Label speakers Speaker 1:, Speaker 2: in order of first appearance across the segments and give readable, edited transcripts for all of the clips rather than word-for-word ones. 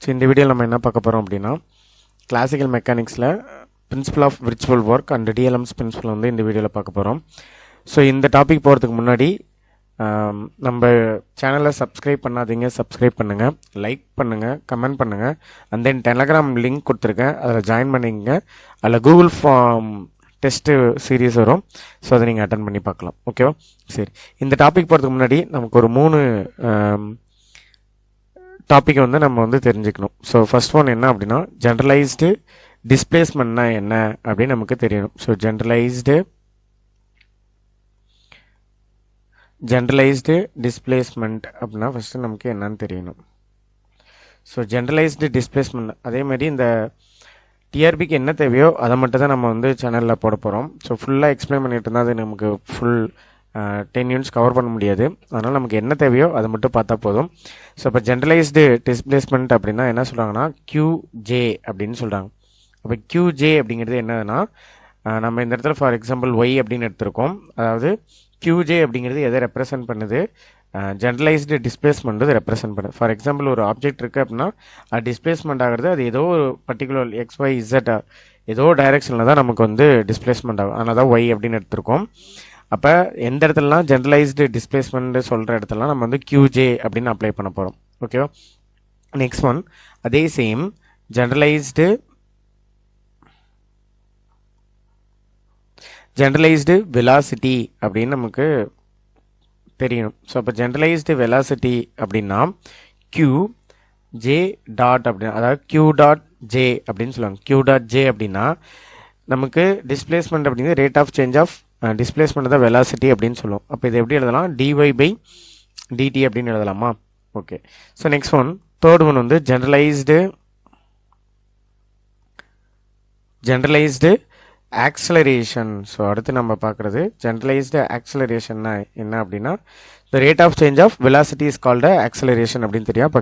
Speaker 1: So இந்த வீடியோவில் நம்ம என்ன பார்க்க போகிறோம் அப்படின்னா கிளாசிக்கல் மெக்கானிக்ஸில் principle of virtual work and DLMs principle வந்து இந்த வீடியோவில் பார்க்க போகிறோம். ஸோ இந்த டாபிக் போகிறதுக்கு முன்னாடி நம்ம சேனலை சப்ஸ்கிரைப் பண்ணாதீங்க, சப்ஸ்கிரைப் பண்ணுங்கள், லைக் பண்ணுங்கள், கமெண்ட் பண்ணுங்கள். அண்ட் தென் டெலகிராம் லிங்க் கொடுத்துருக்கேன், அதில் ஜாயின் பண்ணிக்கங்க. அதில் கூகுள் ஃபார்ம் டெஸ்ட்டு சீரீஸ் வரும், ஸோ அதை நீங்கள் அட்டன் பண்ணி பார்க்கலாம். ஓகேவா? சரி, இந்த டாபிக் போகிறதுக்கு முன்னாடி நமக்கு ஒரு 3 டாப்பிக்கை வந்து நம்ம வந்து தெரிஞ்சுக்கணும். ஸோ ஃபர்ஸ்ட் ஒன் என்ன அப்படின்னா ஜென்ரலைஸ்டு டிஸ்பிளேஸ்மெண்ட்னா என்ன அப்படின்னு நமக்கு தெரியணும். ஸோ ஜென்ரலைஸ்டு டிஸ்பிளேஸ்மெண்ட் அப்படின்னா ஃபஸ்ட்டு நமக்கு என்னன்னு தெரியணும். ஸோ ஜென்ரலைஸ்டு டிஸ்பிளேஸ்மெண்ட் அதே மாதிரி இந்த டிஆர்பிக்கு என்ன தேவையோ அதை மட்டும் தான் நம்ம வந்து சேனலில் போட போகிறோம். ஸோ ஃபுல்லாக எக்ஸ்பிளைன் பண்ணிட்டு இருந்தால் அது நமக்கு ஃபுல் 10 யூனிட்ஸ் கவர் பண்ண முடியாது. அதனால் நமக்கு என்ன தேவையோ அதை மட்டும் பார்த்தா போதும். ஸோ இப்போ ஜென்ரலைஸ்டு டிஸ்பிளேஸ்மெண்ட் அப்படின்னா என்ன சொல்கிறாங்கன்னா QJ அப்படின்னு சொல்கிறாங்க. அப்போ QJ அப்படிங்கிறது என்னதுன்னா நம்ம இந்த இடத்துல ஃபார் எக்ஸாம்பிள் ஒய் அப்படின்னு எடுத்திருக்கோம். அதாவது QJ அப்படிங்கிறது எதை ரெப்ரசன்ட் பண்ணுது, ஜென்ரலைஸ்டு டிஸ்பிளேஸ்மெண்ட் இது ரெப்ரசன்ட் பண்ணுது. ஃபார் எக்ஸாம்பிள் ஒரு ஆப்ஜெக்ட் இருக்குது அப்படின்னா அது டிஸ்பிளேஸ்மெண்ட் ஆகிறது அது ஏதோ ஒரு பர்டிகுலர் XYZ ஏதோ டைரெக்ஷனில் தான் நமக்கு வந்து டிஸ்பிளேஸ்மெண்ட் ஆகும். அதனால தான் ஒய் அப்படின்னு எடுத்திருக்கோம். அப்போ எந்த இடத்துலலாம் ஜென்ரலைஸ்டு டிஸ்பிளேஸ்மெண்ட் சொல்கிற இடத்துலலாம் நம்ம வந்து QJ அப்படின்னு அப்ளை பண்ண போகிறோம். ஓகேவா? நெக்ஸ்ட் ஒன் அதே சேம் ஜென்ரலைஸ்டு வெலாசிட்டி அப்படின்னு நமக்கு தெரியணும். ஸோ அப்போ ஜென்ரலைஸ்டு வெலாசிட்டி அப்படின்னா QJ டாட் அப்படின்னு, அதாவது Q.J அப்படின்னு சொல்லுவாங்க. Q.J அப்படின்னா நமக்கு டிஸ்பிளேஸ்மெண்ட் அப்படிங்கிறது rate of change of displacement தான் வெலாசிட்டி அப்படின்னு சொல்லுவோம். அப்போ இது எப்படி எழுதலாம், dy/dt அப்படின்னு எழுதலாமா? Okay. So next one third one வந்து ஜென்ரலைஸ்டு ஆக்சலரேஷன். ஸோ அடுத்து நம்ம பார்க்குறது ஜென்ரலைஸ்டு ஆக்சலரேஷன்னா என்ன அப்படின்னா the rate of change of velocity is called acceleration அப்படின்னு தெரியும். அப்போ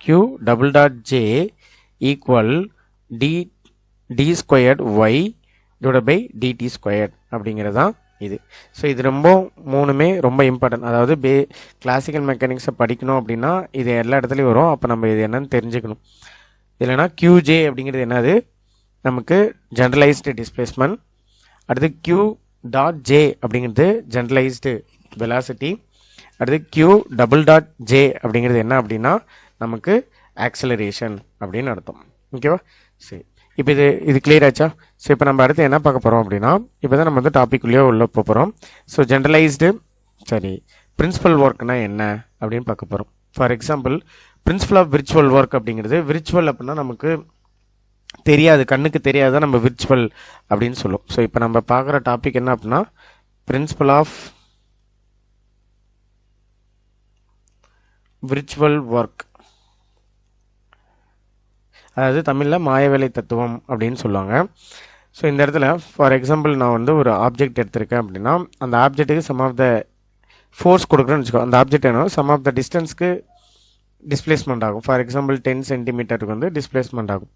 Speaker 1: Q.J equal d squared y divide by dt squared அப்படிங்கிறது தான் இது. ஸோ இது மூணுமே ரொம்ப இம்பார்ட்டன்ட். அதாவது கிளாசிக்கல் மெக்கானிக்ஸை படிக்கணும் அப்படின்னா இது எல்லா இடத்துலையும் வரும். அப்போ நம்ம இது என்னன்னு தெரிஞ்சுக்கணும். இல்லைன்னா QJ அப்படிங்கிறது என்னது, நமக்கு ஜென்ரலைஸ்டு டிஸ்பிளேஸ்மெண்ட். அடுத்து Q.J அப்படிங்கிறது ஜென்ரலைஸ்டு வெலாசிட்டி. அடுத்து Q.J அப்படிங்கிறது என்ன அப்படின்னா நமக்கு ஆக்சலரேஷன் அப்படின்னு அர்த்தம். ஓகேவா? சரி, இப்போ இது கிளியர் ஆச்சா? ஸோ இப்போ நம்ம அடுத்து என்ன பார்க்க போகிறோம் அப்படின்னா இப்போ தான் நம்ம வந்து டாபிக்குள்ளேயே உள்ள போகிறோம். ஸோ பிரின்சிபல் ஒர்க்னா என்ன அப்படின்னு பார்க்க போகிறோம். For example principle of virtual work அப்படிங்கிறது விர்ச்சுவல் அப்படின்னா நமக்கு தெரியாது, கண்ணுக்கு தெரியாத நம்ம விர்ச்சுவல் அப்படின்னு சொல்லுவோம். ஸோ இப்போ நம்ம பார்க்குற டாபிக் என்ன அப்படின்னா பிரின்சிபல் ஆஃப் விர்ச்சுவல் ஒர்க், அதாவது தமிழில் மாயவேலை தத்துவம் அப்படின்னு சொல்லுவாங்க. ஸோ இந்த இடத்துல ஃபார் எக்ஸாம்பிள் நான் வந்து ஒரு ஆப்ஜெக்ட் எடுத்திருக்கேன் அப்படின்னா அந்த ஆப்ஜெக்ட்டுக்கு சம் ஆஃப் த ஃபோர்ஸ் கொடுக்குறேன்னு வச்சுக்கோ. அந்த ஆப்ஜெக்ட் என்ன சம் ஆஃப் த டிஸ்டன்ஸ்க்கு டிஸ்பிளேஸ்மெண்ட் ஆகும். ஃபார் எக்ஸாம்பிள் 10 சென்டிமீட்டருக்கு வந்து டிஸ்பிளேஸ்மெண்ட் ஆகும்.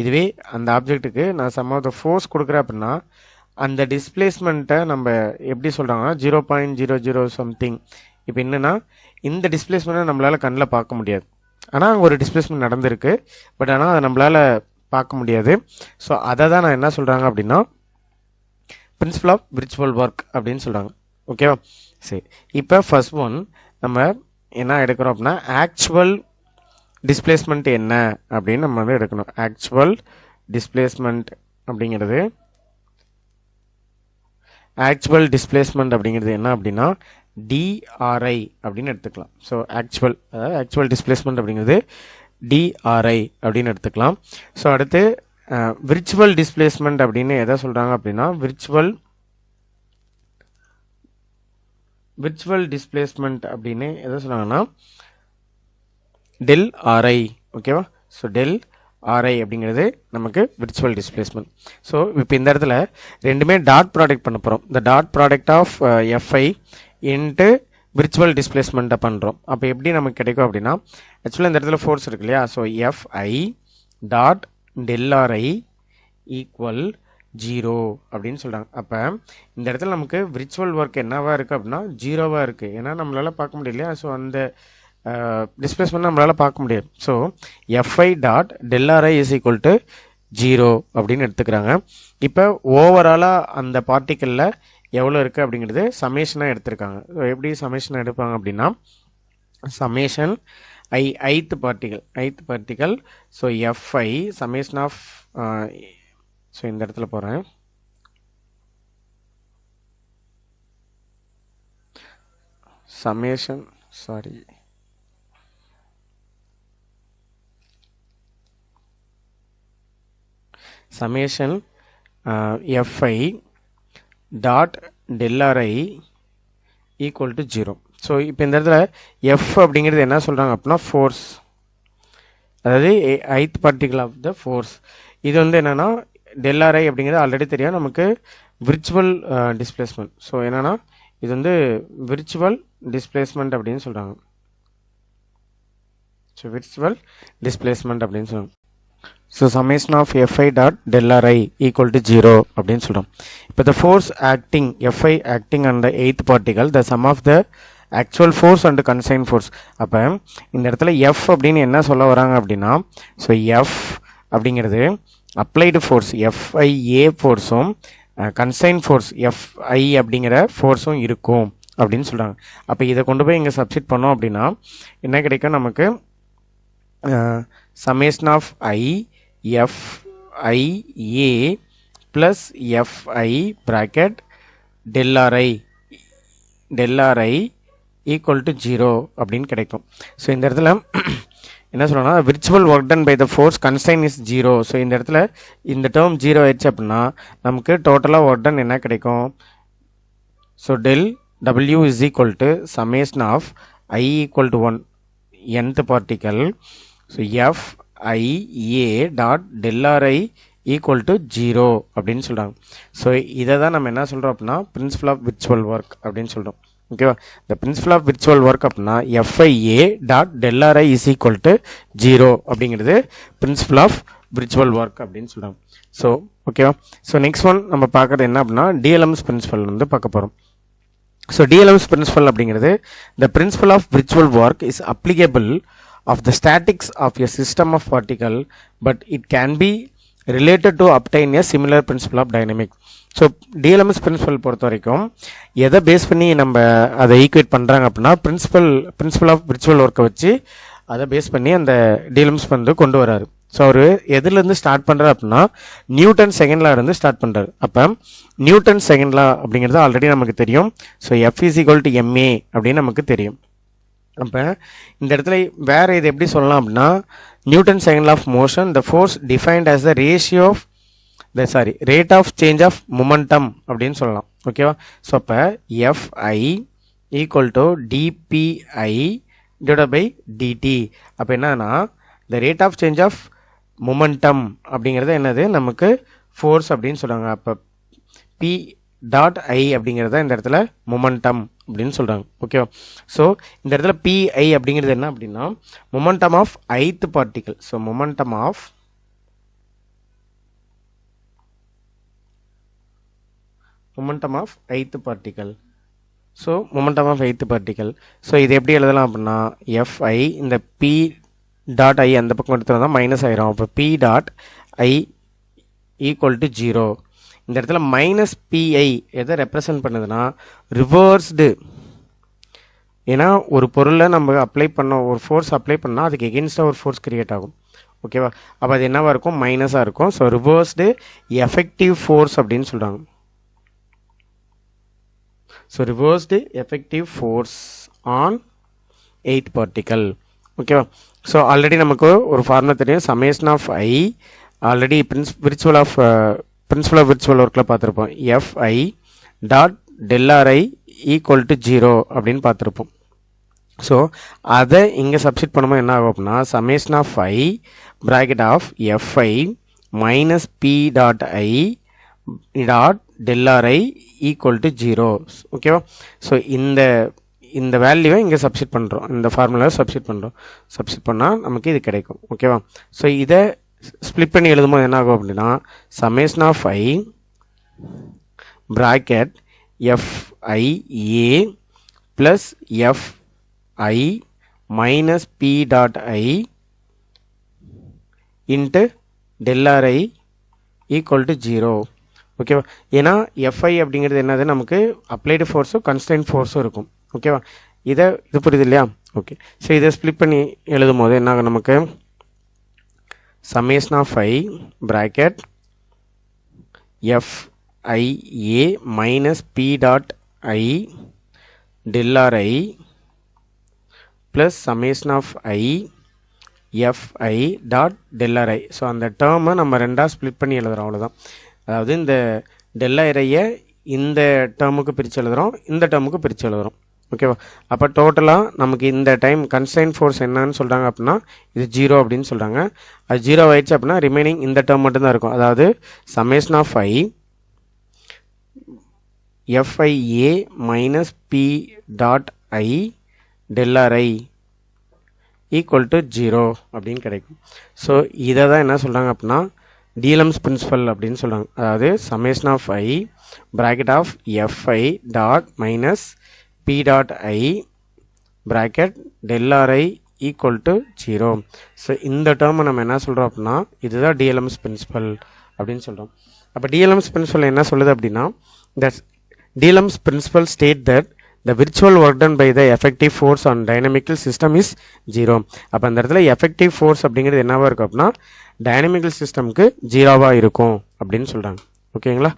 Speaker 1: இதுவே அந்த ஆப்ஜெக்ட்டுக்கு நான் சம் ஆஃப் த ஃபோர்ஸ் கொடுக்குறேன் அப்படின்னா அந்த டிஸ்பிளேஸ்மெண்ட்டை நம்ம எப்படி சொல்கிறாங்கன்னா 0.00 சம்திங். இப்போ என்னென்னா இந்த டிஸ்பிளேஸ்மெண்ட்டை நம்மளால் கண்ணில் பார்க்க முடியாது. ஆனால் அங்கே ஒரு டிஸ்பிளேஸ்மெண்ட் நடந்திருக்கு, பட் ஆனால் அதை நம்மளால் பார்க்க முடியாது. ஸோ அதை தான் நான் என்ன சொல்கிறாங்க அப்படின்னா பிரின்சிபல் ஆஃப் விர்ச்சுவல் ஒர்க் அப்படின்னு சொல்கிறாங்க. ஓகேவா? சரி, இப்போ ஃபர்ஸ்ட் ஒன் நம்ம என்ன எடுக்கிறோம் அப்படின்னா ஆக்சுவல் டிஸ்பிளேஸ்மெண்ட் என்ன அப்படின்னு நம்ம வந்து எடுக்கணும். ஆக்சுவல் டிஸ்பிளேஸ்மெண்ட் அப்படிங்கிறது என்ன அப்படின்னா DRI அப்படின்னு எடுத்துக்கலாம். ஸோ ஆக்சுவல் டிஸ்பிளேஸ்மெண்ட் அப்படிங்கிறது DRI அப்படின்னு எடுத்துக்கலாம். ஸோ அடுத்து விர்ச்சுவல் டிஸ்பிளேஸ்மெண்ட் அப்படின்னு எதை சொல்கிறாங்க அப்படின்னா விர்ச்சுவல் டிஸ்பிளேஸ்மெண்ட் அப்படின்னு எதை சொல்கிறாங்கன்னா ΔRI. ஓகேவா? ஸோ ΔRI அப்படிங்கிறது நமக்கு விர்ச்சுவல் டிஸ்பிளேஸ்மெண்ட். ஸோ இப்போ இந்த இடத்துல ரெண்டுமே டாட் ப்ராடக்ட் பண்ண போகிறோம். இந்த dot product of FI into virtual டிஸ்பிளேஸ்மெண்ட்டை பண்ணுறோம். அப்போ எப்படி நமக்கு கிடைக்கும் அப்படின்னா ஆக்சுவலாக இந்த இடத்துல ஃபோர்ஸ் இருக்கு இல்லையா? So FI dot ΔRI equal 0 அப்படின்னு சொல்கிறாங்க. அப்போ இந்த இடத்துல நமக்கு விர்ச்சுவல் ஒர்க் என்னவா இருக்குது அப்படின்னா 0வாக இருக்குது. ஏன்னா நம்மளால் பார்க்க முடியலையா? ஸோ அந்த டிஸ்பிளேஸ்மெண்ட் நம்மளால் பார்க்க முடியாது. So FI dot del R I is equal to 0 அப்படின்னு எடுத்துக்கிறாங்க. இப்போ ஓவராலாக அந்த பார்ட்டிக்கலில் எவ்வளோ இருக்குது அப்படிங்கிறது சமேஷனாக எடுத்திருக்காங்க. ஸோ எப்படி சமேஷனாக எடுப்பாங்க அப்படின்னா summation ith particle so FI summation of so இந்த இடத்துல போகிறேன். Summation FI dot டெல்ஆர்ஐ equal to 0. So இப்போ இந்த இடத்துல எஃப் அப்படிங்கிறது என்ன சொல்கிறாங்க அப்படின்னா ஃபோர்ஸ், அதாவது ith particle of the force. இது வந்து என்னென்னா டெல்ஆர்ஐ அப்படிங்கிறது ஆல்ரெடி தெரியும் நமக்கு விர்ச்சுவல் டிஸ்பிளேஸ்மெண்ட். ஸோ என்னென்னா இது வந்து விர்ச்சுவல் டிஸ்பிளேஸ்மெண்ட் அப்படின்னு சொல்கிறாங்க. ஸோ விர்ச்சுவல் டிஸ்பிளேஸ்மெண்ட் அப்படின்னு சொல்லுவாங்க. So summation of FI dot டெல்ஆர்ஐ equal to 0 அப்படின்னு சொல்கிறோம். இப்போ the force acting FI acting on the ith particle the sum of the actual force and constraint force. அப்போ இந்த இடத்துல எஃப் அப்படின்னு என்ன சொல்ல வராங்க அப்படின்னா ஸோ எஃப் அப்படிங்கிறது அப்ளைடு ஃபோர்ஸ் எஃப்ஐஏ ஃபோர்ஸும் கன்சைன் ஃபோர்ஸ் எஃப்ஐ அப்படிங்கிற ஃபோர்ஸும் இருக்கும் அப்படின்னு சொல்கிறாங்க. அப்போ இதை கொண்டு போய் இங்கே சப்ஸ்டிட் பண்ணோம் அப்படின்னா என்ன கிடைக்கும் நமக்கு summation of FIA plus FI bracket del R I equal to 0 அப்படின்னு கிடைக்கும். ஸோ இந்த இடத்துல என்ன சொல்லணும்னா virtual work done by the force constraint is 0. So இந்த இடத்துல இந்த டேர்ம் 0 ஆயிடுச்சு அப்படின்னா நமக்கு டோட்டலாக ஒர்க் டன் என்ன கிடைக்கும். So del W is equal to summation of I equal to 1 nth particle so FIA dot டெல்ஆர்ஐ equal to 0 அப்படின்னு சொல்கிறாங்க. ஸோ இதை தான் நம்ம என்ன சொல்கிறோம் அப்படின்னா பிரின்சிபல் ஆஃப் விர்ச்சுவல் ஒர்க் அப்படின்னு சொல்கிறோம். ஓகேவா, இந்த பிரின்சிபல் ஆஃப் விர்ச்சுவல் ஒர்க் அப்படின்னா FIA dot del R I is equal to 0 அப்படிங்கிறது பிரின்சிபல் ஆஃப் விர்ச்சுவல் ஒர்க் அப்படின்னு சொல்கிறாங்க. ஸோ ஓகேவா, ஸோ நெக்ஸ்ட் ஒன் நம்ம பார்க்குறது என்ன அப்படின்னா டிஎல்எம்ஸ் பிரின்சிபல் வந்து பார்க்க போகிறோம். ஸோ டிஎல்எம்ஸ் பிரின்சிபல் அப்படிங்கிறது the principle of virtual work is applicable of the statics of a system of particle, but it can be related to obtain a similar principle of dynamics. So DLMS principle பொறுத்த வரைக்கும் எதை base பண்ணி நம்ம அதை equate பண்ணுறாங்க அப்படின்னா principal of virtual ஒர்க்கை வச்சு அதை பேஸ் பண்ணி அந்த டிஎல்எம்எஸ் வந்து கொண்டு வராரு. ஸோ அவர் எதுலேருந்து ஸ்டார்ட் பண்ணுறாரு அப்படின்னா நியூட்டன் செகண்ட் லா இருந்து ஸ்டார்ட் பண்ணுறாரு. அப்போ நியூட்டன் செகண்ட் லா அப்படிங்கிறது ஆல்ரெடி நமக்கு தெரியும். So F is equal to MA அப்படின்னு நமக்கு தெரியும். அப்போ இந்த இடத்துல வேறு இது எப்படி சொல்லலாம் அப்படின்னா Newton second law of motion the force defined as the ratio of rate of change of momentum அப்படின்னு சொல்லலாம். ஓகேவா, ஸோ அப்போ FI equal to DPI divided by DT. அப்போ என்னன்னா the rate of change of momentum அப்படிங்கிறது என்னது நமக்கு force அப்படின்னு சொல்கிறாங்க. அப்போ பி டாட் ஐ அப்படிங்கிறத இந்த இடத்துல மொமெண்டம் அப்படின்னு சொல்கிறாங்க. ஓகேவா, ஸோ இந்த இடத்துல பிஐ அப்படிங்கிறது என்ன அப்படின்னா momentum of ith particle. So momentum of ith particle. So momentum of ith particle. So இது எப்படி எழுதலாம் அப்படின்னா எஃப்ஐ இந்த பி டாட் ஐ அந்த பக்கம் எடுத்துகிட்டு வந்தால் மைனஸ் ஆயிரும். அப்போ P dot I equal to 0. இந்த இடத்துல மைனஸ் பிஐ எதை ரெப்ரசன்ட் பண்ணுதுன்னா ரிவர்ஸ்டு. ஏன்னா ஒரு பொருளை நம்ம அப்ளை பண்ண ஒரு ஃபோர்ஸ் அப்ளை பண்ணால் அதுக்கு எகென்ஸ்டாக ஒரு ஃபோர்ஸ் கிரியேட் ஆகும். ஓகேவா, அப்போ அது என்னவாக இருக்கும் மைனஸாக இருக்கும். ஸோ ரிவர்ஸ்டு எஃபெக்டிவ் ஃபோர்ஸ் அப்படின்னு சொல்கிறாங்க. So reversed effective force on ith particle. ஓகேவா, ஸோ ஆல்ரெடி நமக்கு ஒரு ஃபார்முலா தெரியும் summation of I already principle of virtual ஒர்க்கில் பார்த்துருப்போம் எஃப்ஐ டாட் டெல்ஆர்ஐ ஈக்குவல் டு 0 அப்படின்னு பார்த்துருப்போம். ஸோ அதை இங்கே சப்ஸ்டிட் பண்ணும்போது என்ன ஆகும் அப்படின்னா summation of I bracket of FI minus P dot I dot டெல்ஆர்ஐ equal to 0. ஓகேவா, ஸோ இந்த வேல்யூவை இங்கே சப்ஸ்டிட் பண்ணுறோம், இந்த ஃபார்முலாவை சப்ஸ்டிட் பண்ணுறோம். சப்ஸ்டிட் பண்ணால் நமக்கு இது கிடைக்கும். ஓகேவா, ஸோ இதை ஸ்ப்ளிட் பண்ணி எழுதும்போது என்ன ஆகும் அப்படின்னா summation of I bracket FIA plus FI minus P dot I into del RI equal to 0. ஓகேவா? ஏன்னா எஃப்ஐ அப்படிங்கிறது என்னது, நமக்கு அப்ளைடு ஃபோர்ஸும் கன்ஸ்டன்ட் ஃபோர்ஸும் இருக்கும். ஓகேவா? இது புரியுது இல்லையா? ஓகே. ஸோ இதை ஸ்ப்ளிட் பண்ணி எழுதும் போது என்ன ஆகும், நமக்கு summation of I bracket FIA minus P dot I del RI plus summation of I FI dot del RI. So அந்த டேர்மை நம்ம ரெண்டாக ஸ்ப்ளிட் பண்ணி எழுதுகிறோம், அவ்வளோதான். அதாவது இந்த del RIயை இந்த டேர்முக்கு பிரித்து எழுதுகிறோம், இந்த டேர்முக்கு பிரித்து எழுதுகிறோம். ஓகேவா? அப்போ டோட்டலாக நமக்கு இந்த டைம் கன்ஸ்டன்ட் ஃபோர்ஸ் என்னன்னு சொல்கிறாங்க அப்படின்னா இது 0 அப்படின்னு சொல்கிறாங்க. அது 0 ஆயிடுச்சு அப்படின்னா ரிமைனிங் இந்த டேர்ம் மட்டும்தான் இருக்கும். அதாவது summation of I FIA minus P dot I del RI equal to 0 அப்படின்னு கிடைக்கும். ஸோ இதை தான் என்ன சொல்கிறாங்க அப்படின்னா டீலம்ஸ் பிரின்சிபல் அப்படின்னு சொல்கிறாங்க. அதாவது summation of I bracket of FI dot minus P dot I bracket del RI equal to 0. So இந்த டேர்மை நம்ம என்ன சொல்கிறோம் அப்படின்னா இதுதான் டிஎல்எம்ஸ் பிரின்சிபல் அப்படின்னு சொல்கிறோம். அப்போ டிஎல்எம்ஸ் பிரின்சிபல் என்ன சொல்லுது அப்படின்னா that TLMs principal state that the virtual work done by the effective force on dynamical system is 0. அப்போ அந்த இடத்துல effective force அப்படிங்கிறது என்னவா இருக்கும் அப்படின்னா டைனமிக்கல் சிஸ்டம்க்கு 0வா இருக்கும் அப்படின்னு சொல்கிறாங்க. ஓகேங்களா?